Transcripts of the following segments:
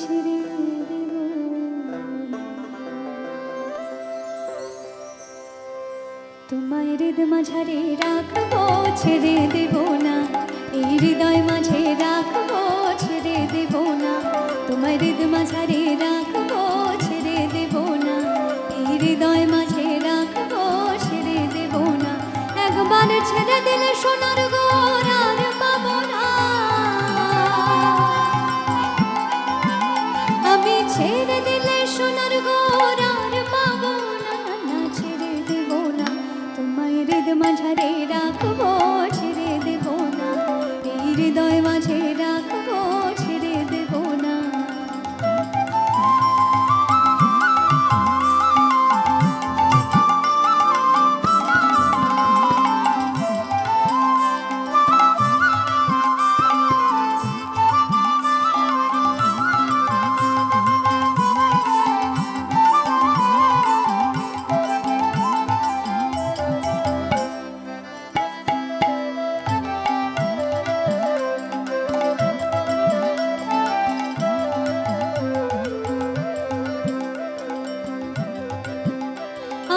ছেড়ে দেব তোমায় হৃদ মাঝারে রাখবো ছেড়ে দেব না এই হৃদয় মাঝে রাখবো ছেড়ে দেব না তোমায় হৃদ মাঝারে রাখবো ছেড়ে দেব না এই হৃদয় মাঝে রাখবো ছেড়ে দেব না একবার ছেড়ে দিলে সোনার গোর আর পাবো না আমি ছেড়ে দিলে সোনার গোর আর পাবো না না ছেড়ে দেব না তোমায় হৃদ মাঝারে রাখবো ছেড়ে দেব না এই হৃদয় মাঝে রাখবো ছেড়ে দেব না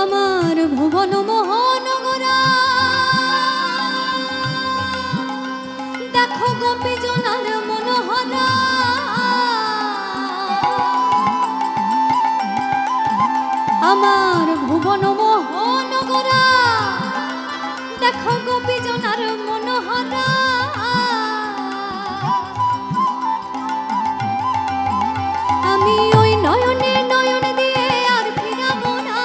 আমার ভুবন মোহনগরা দেখো গোপী জনার মনোহরা আমার ভুবন মোহনগরা দেখো গোপী জনার মনোহরা আমি ওই নয়নে নয়ন দিয়ে আর ফিরাবো না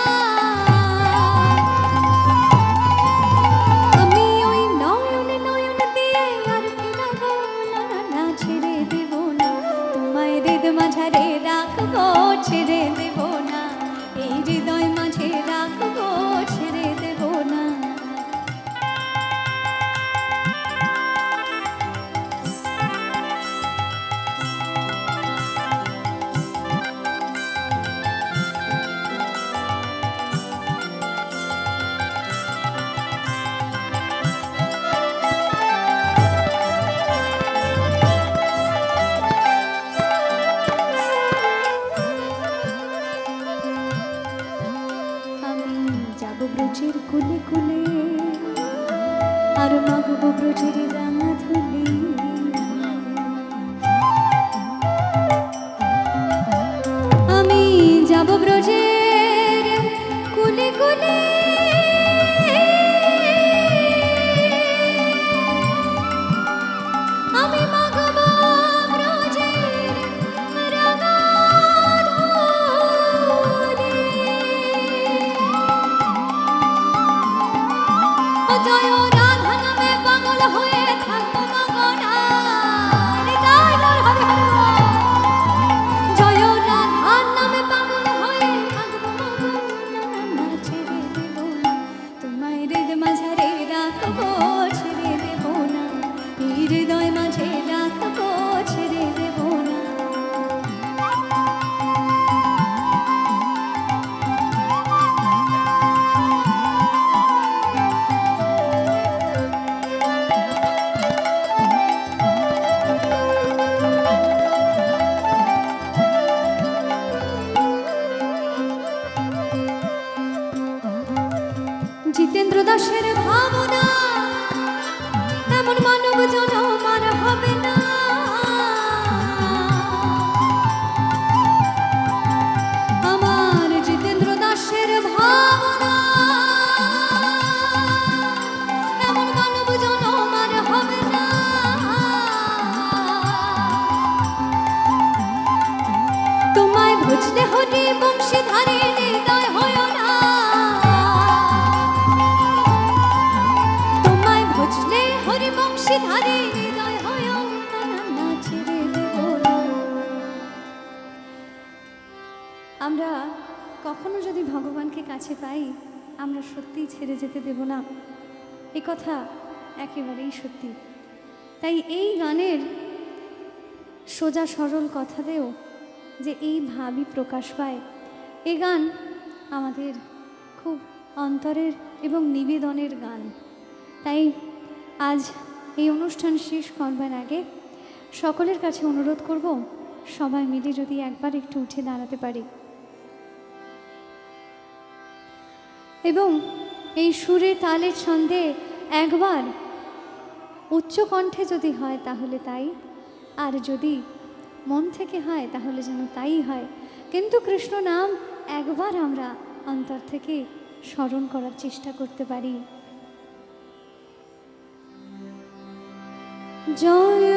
আমি ওই নয়নে নয়ন দিয়ে আর ফিরাবো না না ছেড়ে দেব না তোমায় হৃদ মাঝারে রাখবো ছেড়ে দেব না এই হৃদয় মাঝে রাখবো ছেড়ে দেব না ব্রজের কুলে কুলে আর মাগব ব্রজের রাঙা ধুলি আমি যাব ব্রজের কুলে কুলে আমি মাগব ব্রজের রাঙা জয় রাধা নামে পাগল হয়ে থাকবো মগনা জয় রাধা নামে পাগল হয়ে থাকবো মগনা ছেড়ে দেব না তোমায় হৃদ মাঝারে রাখবো ছেড়ে দেব না এই হৃদয় মাঝে রাখবো ছেড়ে দেব না জিতেন্দ্র দাসের ভাবনা এমন মানব জনম আর হবে না আমার জিতেন্দ্র দাসের ভাবনা এমন মানব জনম আর হবে না তোমায় ভজলে হরি বংশীধারী হৃদয় হয় না বংশীধারী হৃদয় হয় না ছেড়ে দেব না আমরা কখনো যদি ভগবানকে কাছে পাই আমরা সত্যিই ছেড়ে যেতে দেব না এই কথা একেবারেই সত্যি তাই এই গানের সোজা সরল কথাতেও যে এই ভাবই প্রকাশ পায় এই গান আমাদের খুব অন্তরের এবং নিবেদনের গান তাই আজ এই অনুষ্ঠান শেষ করবার আগে সকলের কাছে অনুরোধ করব সবাই মিলে যদি একবার একটু উঠে দাঁড়াতে পারি এবং এই সুরে তালে ছন্দে একবার উচ্চ কণ্ঠে যদি হয় তাহলে তাই, আর যদি মন থেকে হয় তাহলে যেন তাই হয়। কিন্তু কৃষ্ণ নাম একবার আমরা অন্তর থেকে স্মরণ করার চেষ্টা করতে পারি। জয়